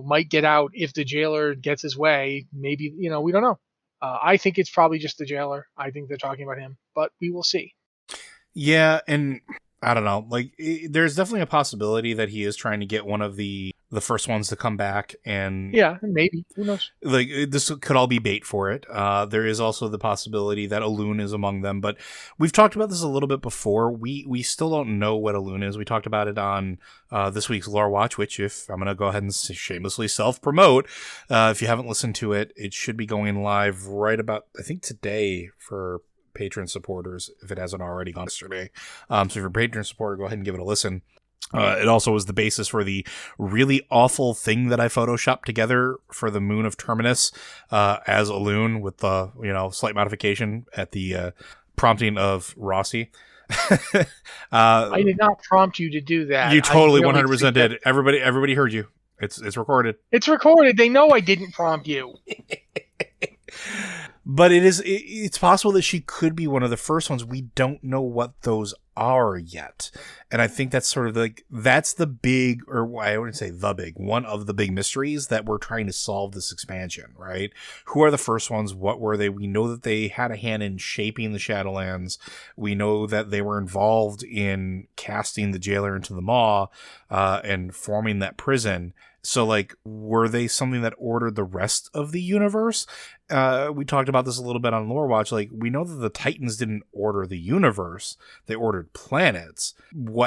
might get out if the jailer gets his way. Maybe we don't know. I think it's probably just the jailer. I think they're talking about him, but we will see. Yeah, and I don't know. There's definitely a possibility that he is trying to get one of the first ones to come back, and yeah, maybe, who knows? This could all be bait for it. There is also the possibility that Elune is among them, but we've talked about this a little bit before. We still don't know what Elune is. We talked about it on this week's Lore Watch, which, if I'm going to go ahead and shamelessly self-promote, if you haven't listened to it, it should be going live right about, I think, today for patron supporters, if it hasn't already gone yesterday. So if you're a patron supporter, go ahead and give it a listen. It also was the basis for the really awful thing that I photoshopped together for the Moon of Terminus as Elune, with the slight modification at the prompting of Rossi. I did not prompt you to do that. You totally 100% did. Everybody heard you. It's recorded. It's recorded. They know I didn't prompt you. But it's possible that she could be one of the first ones. We don't know what those are yet. And I think that's sort of like, that's the big, or I wouldn't say the big, one of the big mysteries that we're trying to solve this expansion, right? Who are the first ones? What were they? We know that they had a hand in shaping the Shadowlands. We know that they were involved in casting the jailer into the maw, and forming that prison. So, like, were they something that ordered the rest of the universe? We talked about this a little bit on Lore Watch. Like, we know that the Titans didn't order the universe; they ordered planets.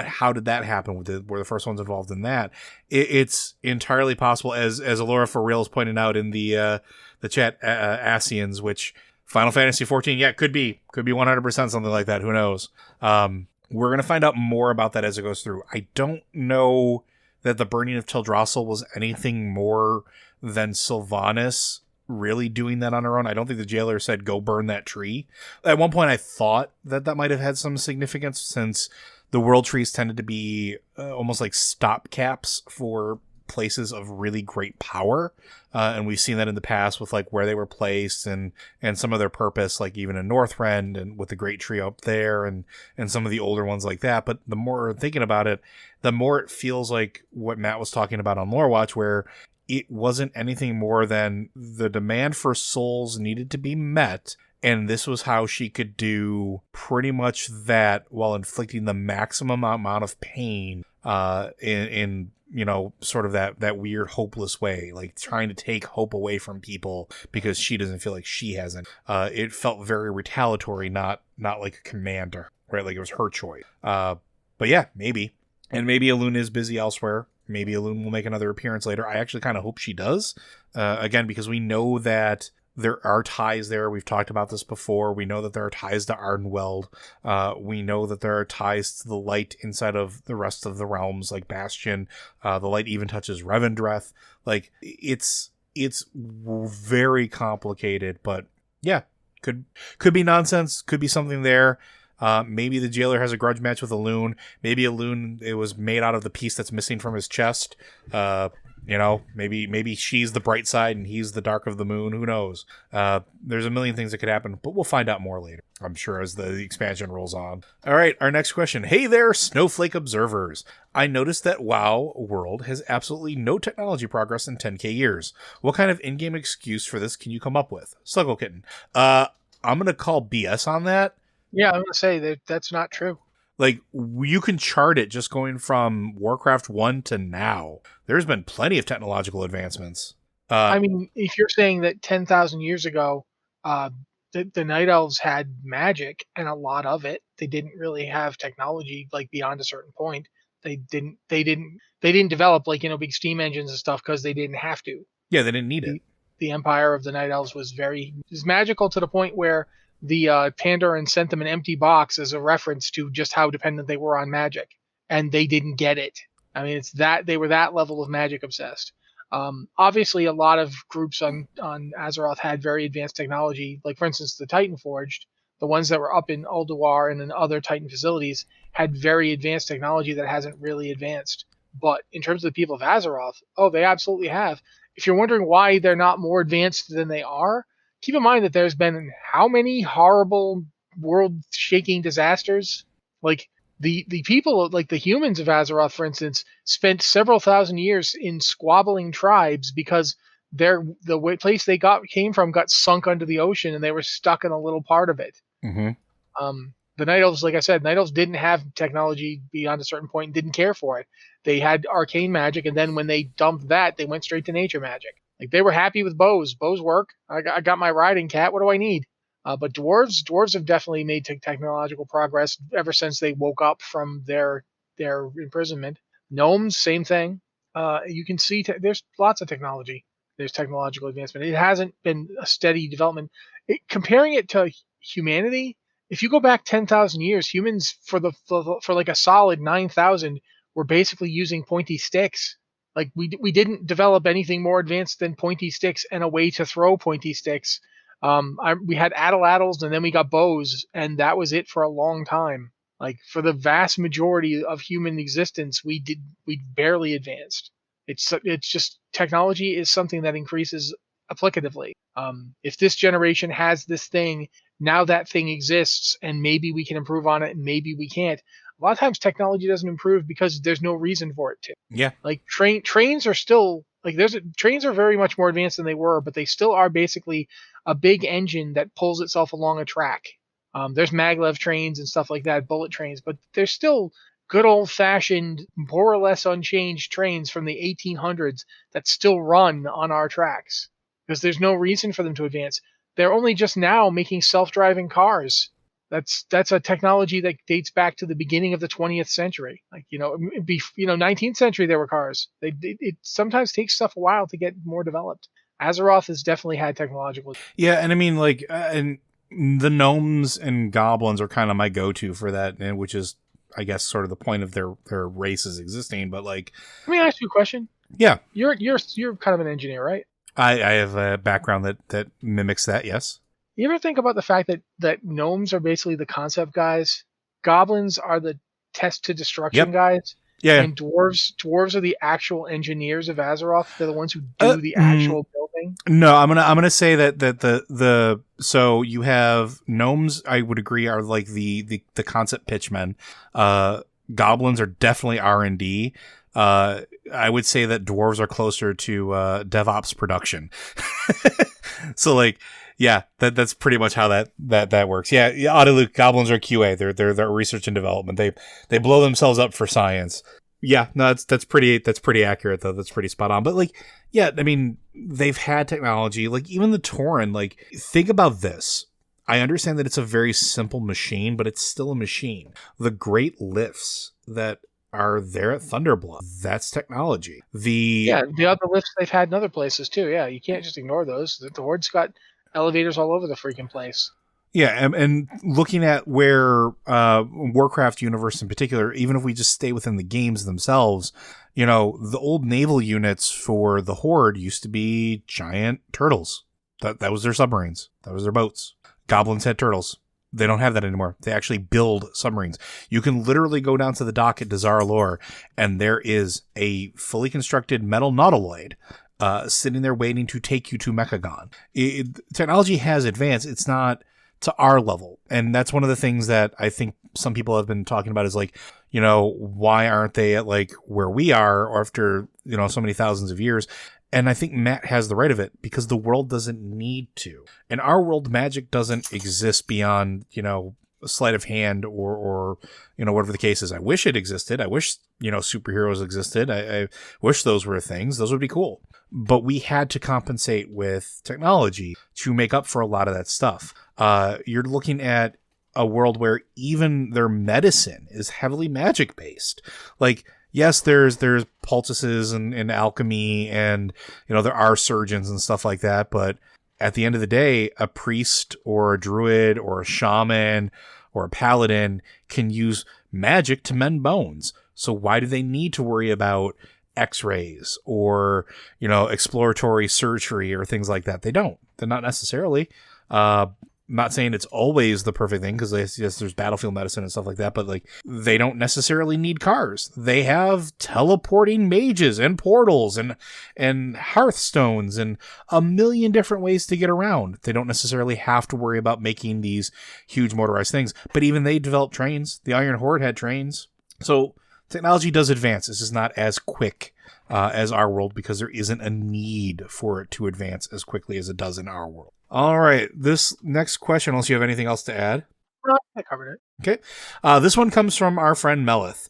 How did that happen? Were the first ones involved in that? It's entirely possible, as Alora for Reals pointed out in the chat, Asians, which Final Fantasy 14, yeah, could be 100% something like that. Who knows? We're gonna find out more about that as it goes through. I don't know that the burning of Teldrassil was anything more than Sylvanas really doing that on her own. I don't think the jailer said, go burn that tree. At one point, I thought that might have had some significance, since the world trees tended to be almost like stopgaps for places of really great power. And we've seen that in the past with like where they were placed and some of their purpose, like even in Northrend and with the great tree up there and some of the older ones like that. But the more thinking about it, the more it feels like what Matt was talking about on Lore Watch, where it wasn't anything more than the demand for souls needed to be met. And this was how she could do pretty much that while inflicting the maximum amount of pain in sort of that weird hopeless way, like trying to take hope away from people because she doesn't feel like she has any. It felt very retaliatory, not like a commander, right? Like it was her choice. But yeah, maybe. And maybe Elune is busy elsewhere. Maybe Elune will make another appearance later. I actually kind of hope she does. Again, because we know that there are ties there. We've talked about this before. We know that there are ties to Ardenweld. We know that there are ties to the light inside of the rest of the realms, like Bastion. The light even touches Revendreth. Like, it's very complicated, but yeah, could be nonsense. Could be something there. Maybe the jailer has a grudge match with Elune. Maybe Elune, it was made out of the piece that's missing from his chest. Maybe she's the bright side and he's the dark of the moon. Who knows? There's a million things that could happen, but we'll find out more later, I'm sure, as the expansion rolls on. All right, our next question. Hey there, Snowflake Observers. I noticed that WoW World has absolutely no technology progress in 10k years. What kind of in-game excuse for this can you come up with? Sluggle Kitten. I'm going to call BS on that. Yeah, I'm going to say that's not true. Like, you can chart it just going from Warcraft 1 to now. There's been plenty of technological advancements. I mean, if you're saying that 10,000 years ago, the Night Elves had magic and a lot of it, they didn't really have technology like beyond a certain point. They didn't develop like big steam engines and stuff because they didn't have to. Yeah, they didn't need it. The empire of the Night Elves was magical to the point where the Pandaren sent them an empty box as a reference to just how dependent they were on magic, and they didn't get it. I mean, it's that they were that level of magic obsessed. Obviously, a lot of groups on Azeroth had very advanced technology. Like, for instance, the Titan Forged, the ones that were up in Ulduar and in other Titan facilities, had very advanced technology that hasn't really advanced. But in terms of the people of Azeroth, they absolutely have. If you're wondering why they're not more advanced than they are, keep in mind that there's been how many horrible world-shaking disasters? Like, the people, like the humans of Azeroth, for instance, spent several thousand years in squabbling tribes because the place they came from got sunk under the ocean and they were stuck in a little part of it. Mm-hmm. The Night Elves, like I said, Night Elves didn't have technology beyond a certain point and didn't care for it. They had arcane magic, and then when they dumped that, they went straight to nature magic. Like, they were happy with bows. Bows work. I got my riding cat. What do I need? But dwarves have definitely made technological progress ever since they woke up from their imprisonment. Gnomes, same thing. You can see there's lots of technology. There's technological advancement. It hasn't been a steady development. Comparing it to humanity, if you go back 10,000 years, humans for like a solid 9,000 were basically using pointy sticks. Like, we didn't develop anything more advanced than pointy sticks and a way to throw pointy sticks. We had atlatls and then we got bows, and that was it for a long time. Like, for the vast majority of human existence, we barely advanced. It's just technology is something that increases applicatively. If this generation has this thing now that thing exists and maybe we can improve on it and maybe we can't. A lot of times technology doesn't improve because there's no reason for it to. Yeah. Like trains are still like trains are very much more advanced than they were, but they still are basically a big engine that pulls itself along a track. There's maglev trains and stuff like that, bullet trains, but there's still good old fashioned, more or less unchanged trains from the 1800s that still run on our tracks because there's no reason for them to advance. They're only just now making self-driving cars. That's a technology that dates back to the beginning of the 20th century. Like 19th century there were cars. It sometimes takes stuff a while to get more developed. Azeroth has definitely had technological. Yeah, and I mean, like, and the gnomes and goblins are kind of my go-to for that, and which is, I guess, sort of the point of their races existing. But like, Let me ask you a question. Yeah, you're kind of an engineer, right? I have a background that mimics that. Yes. You ever think about the fact that gnomes are basically the concept guys, goblins are the test to destruction guys, Yeah. and dwarves are the actual engineers of Azeroth. They're the ones who do the actual building. No, I'm gonna say that the so you have gnomes. I would agree are like the concept pitchmen. Goblins are definitely R&D. I would say that dwarves are closer to DevOps production. So like. Yeah, that's pretty much how that works. Yeah, Autoluke, goblins are QA. They're research and development. They blow themselves up for science. Yeah, no, that's pretty accurate though. That's pretty spot on. But like, yeah, I mean, they've had technology. Like even the Tauren. Like, think about this. I understand that it's a very simple machine, but it's still a machine. The great lifts that are there at Thunderblood, that's technology. The other lifts they've had in other places too. Yeah, you can't just ignore those. The Horde's got elevators all over the freaking place. Yeah, and looking at where Warcraft universe in particular, even if we just stay within the games themselves, the old naval units for the Horde used to be giant turtles. That was their submarines. That was their boats. Goblins had turtles. They don't have that anymore. They actually build submarines. You can literally go down to the dock at Dazar Lore, and there is a fully constructed metal nautiloid sitting there waiting to take you to Mechagon. Technology has advanced. It's not to our level. And that's one of the things that I think some people have been talking about is like, why aren't they at like where we are or after, so many thousands of years? And I think Matt has the right of it because the world doesn't need to. In our world, magic doesn't exist beyond, a sleight of hand or whatever the case is. I wish it existed. I wish, superheroes existed. I wish those were things. Those would be cool. But we had to compensate with technology to make up for a lot of that stuff. You're looking at a world where even their medicine is heavily magic based. Like, yes, there's poultices and alchemy and, there are surgeons and stuff like that. But at the end of the day, a priest or a druid or a shaman or a paladin can use magic to mend bones. So why do they need to worry about x-rays or, exploratory surgery or things like that? They don't. They're not necessarily. I'm not saying it's always the perfect thing because there's battlefield medicine and stuff like that, but like they don't necessarily need cars. They have teleporting mages and portals and hearthstones and a million different ways to get around. They don't necessarily have to worry about making these huge motorized things, but even they developed trains. The Iron Horde had trains. So technology does advance. This is not as quick as our world because there isn't a need for it to advance as quickly as it does in our world. All right. This next question, unless you have anything else to add. No, I covered it. Okay. This one comes from our friend Melith.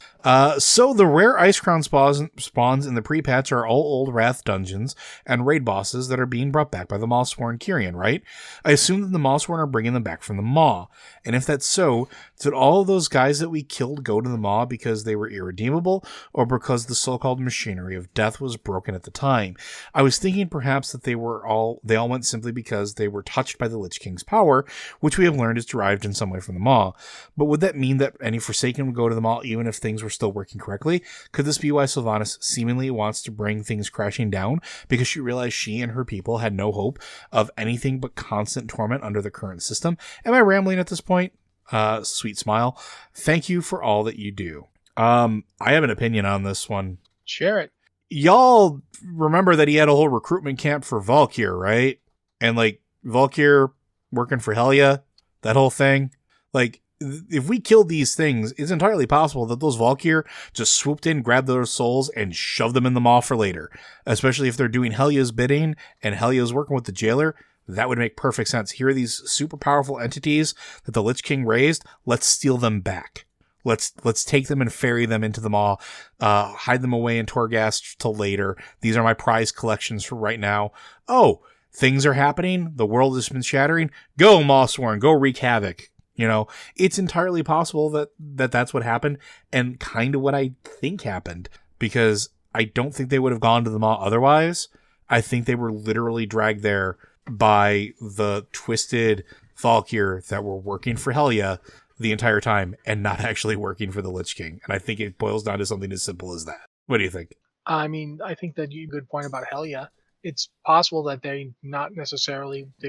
So the rare Ice Crown spawns in the pre-patch are all old Wrath dungeons and raid bosses that are being brought back by the Mawsworn Kyrian, right? I assume that the Mawsworn are bringing them back from the Maw. And if that's so, did all of those guys that we killed go to the Maw because they were irredeemable or because the so-called machinery of death was broken at the time? I was thinking perhaps that they all went simply because they were touched by the Lich King's power, which we have learned is derived in some way from the Maw. But would that mean that any Forsaken would go to the Maw even if things were still working correctly? Could this be why Sylvanas seemingly wants to bring things crashing down because she realized she and her people had no hope of anything but constant torment under the current system? Am I rambling at this point? Sweet smile. Thank you for all that you do. I have an opinion on this one. Share it. Y'all remember that he had a whole recruitment camp for Valkyr, right? And like Valkyr working for Helya, that whole thing. Like, if we killed these things, it's entirely possible that those Valkyr just swooped in, grabbed those souls, and shoved them in the maw for later. Especially if they're doing Helya's bidding, and Helya's working with the jailer, that would make perfect sense. Here are these super powerful entities that the Lich King raised. Let's steal them back. Let's take them and ferry them into the maw, hide them away in Torghast till later. These are my prize collections for right now. Oh, things are happening. The world has been shattering. Go, Mawsworn. Go wreak havoc. You know, it's entirely possible that that's what happened, and kind of what I think happened, because I don't think they would have gone to the maw otherwise. I think they were literally dragged there by the twisted Valkyr that were working for Helya the entire time and not actually working for the Lich King. And I think it boils down to something as simple as that. What do you think? I mean, I think that you have a good point about Helya. It's possible that they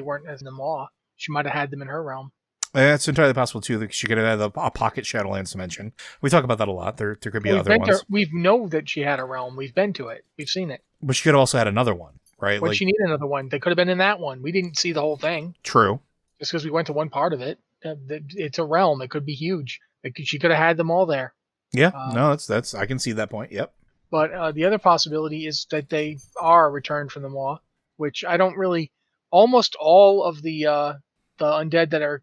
weren't as in the maw. She might have had them in her realm. It's entirely possible too that she could have had a pocket Shadowlands dimension. We talk about that a lot. There could be other ones. We know that she had a realm. We've been to it. We've seen it. But she could have also had another one, right? But she needed another one. They could have been in that one. We didn't see the whole thing. True. Just because we went to one part of it. It's a realm. It could be huge. She could have had them all there. Yeah, no, that's I can see that point. Yep. But the other possibility is that they are returned from the maw, which I don't really. Almost all of the undead that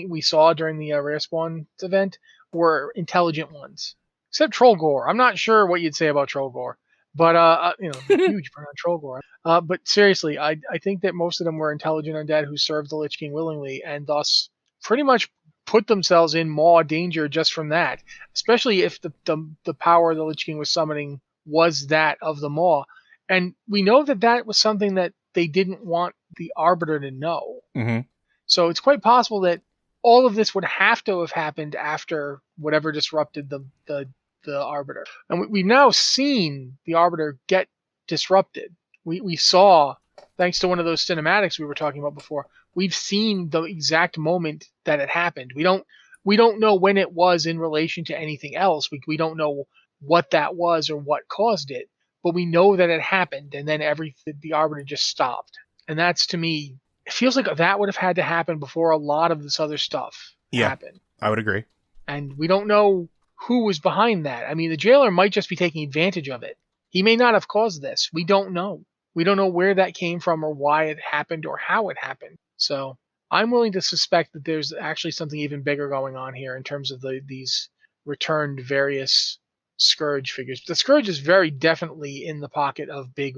we saw during the Rare Spawn event were intelligent ones, except Trollgore. I'm not sure what you'd say about Trollgore, but huge burn on Trollgore. But seriously, I think that most of them were intelligent undead who served the Lich King willingly, and thus pretty much put themselves in maw danger just from that, especially if the power the Lich King was summoning was that of the maw. And we know that was something that they didn't want the Arbiter to know. Mm-hmm. So it's quite possible that all of this would have to have happened after whatever disrupted the Arbiter. And we've now seen the Arbiter get disrupted. We saw, thanks to one of those cinematics we were talking about before, we've seen the exact moment that it happened. We don't know when it was in relation to anything else. We don't know what that was or what caused it, but we know that it happened, and then the Arbiter just stopped. And that's, to me, it feels like that would have had to happen before a lot of this other stuff happened. I would agree. And we don't know who was behind that. I mean, the jailer might just be taking advantage of it. He may not have caused this. We don't know. We don't know where that came from or why it happened or how it happened. So I'm willing to suspect that there's actually something even bigger going on here in terms of these returned various Scourge figures. The Scourge is very definitely in the pocket of Big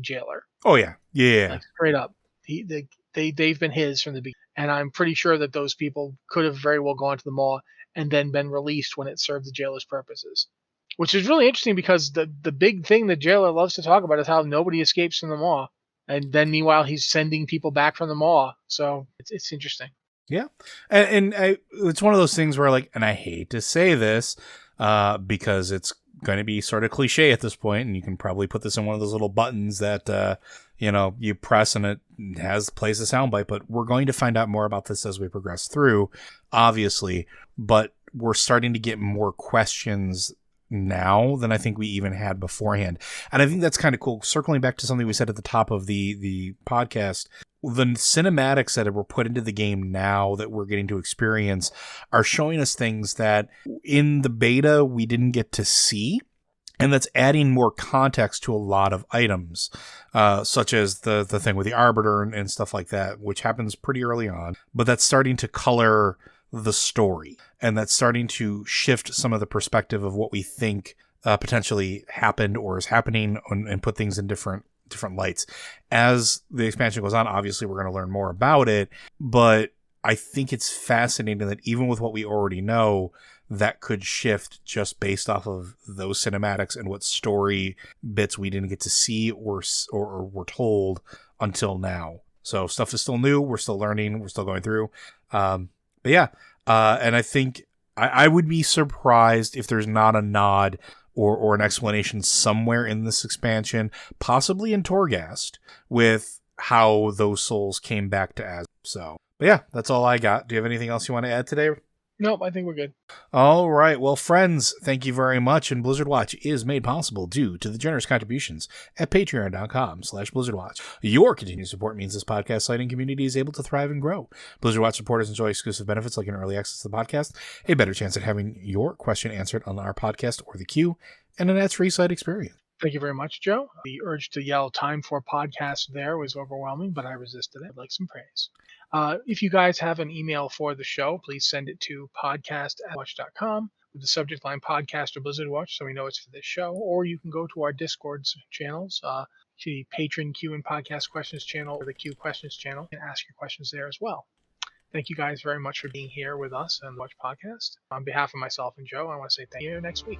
Jailer. Oh yeah, yeah. Like, straight up, they've been his from the beginning, and I'm pretty sure that those people could have very well gone to the maw and then been released when it served the jailer's purposes. Which is really interesting because the big thing the jailer loves to talk about is how nobody escapes from the maw. And then meanwhile, he's sending people back from the maw. So it's interesting. Yeah. And it's one of those things where, like, and I hate to say this because it's going to be sort of cliche at this point, and you can probably put this in one of those little buttons that, you press and it plays a soundbite, but we're going to find out more about this as we progress through, obviously, but we're starting to get more questions now than I think we even had beforehand. And I think that's kind of cool. Circling back to something we said at the top of the podcast, the cinematics that were put into the game now that we're getting to experience are showing us things that in the beta we didn't get to see. And that's adding more context to a lot of items, such as the thing with the Arbiter and stuff like that, which happens pretty early on. But that's starting to color the story, and that's starting to shift some of the perspective of what we think potentially happened or is happening, and put things in different lights. As the expansion goes on, obviously we're going to learn more about it, but I think it's fascinating that even with what we already know, that could shift just based off of those cinematics and what story bits we didn't get to see or were told until now. So stuff is still new. We're still learning. We're still going through. But yeah, and I think I would be surprised if there's not a nod or an explanation somewhere in this expansion, possibly in Torghast, with how those souls came back to Az. So, but yeah, that's all I got. Do you have anything else you want to add today? Nope, I think we're good. All right. Well, friends, thank you very much. And Blizzard Watch is made possible due to the generous contributions at patreon.com/BlizzardWatch. Your continued support means this podcast site and community is able to thrive and grow. Blizzard Watch supporters enjoy exclusive benefits like an early access to the podcast, a better chance at having your question answered on our podcast or the queue, and an ad-free site experience. Thank you very much, Joe. The urge to yell time for podcast there was overwhelming, but I resisted it. I'd like some praise. If you guys have an email for the show, please send it to podcast@watch.com with the subject line podcast or Blizzard Watch so we know it's for this show. Or you can go to our Discord's channels, the Patron Q and Podcast Questions channel or the Q Questions channel, and ask your questions there as well. Thank you guys very much for being here with us on the Watch Podcast. On behalf of myself and Joe, I want to say thank you next week.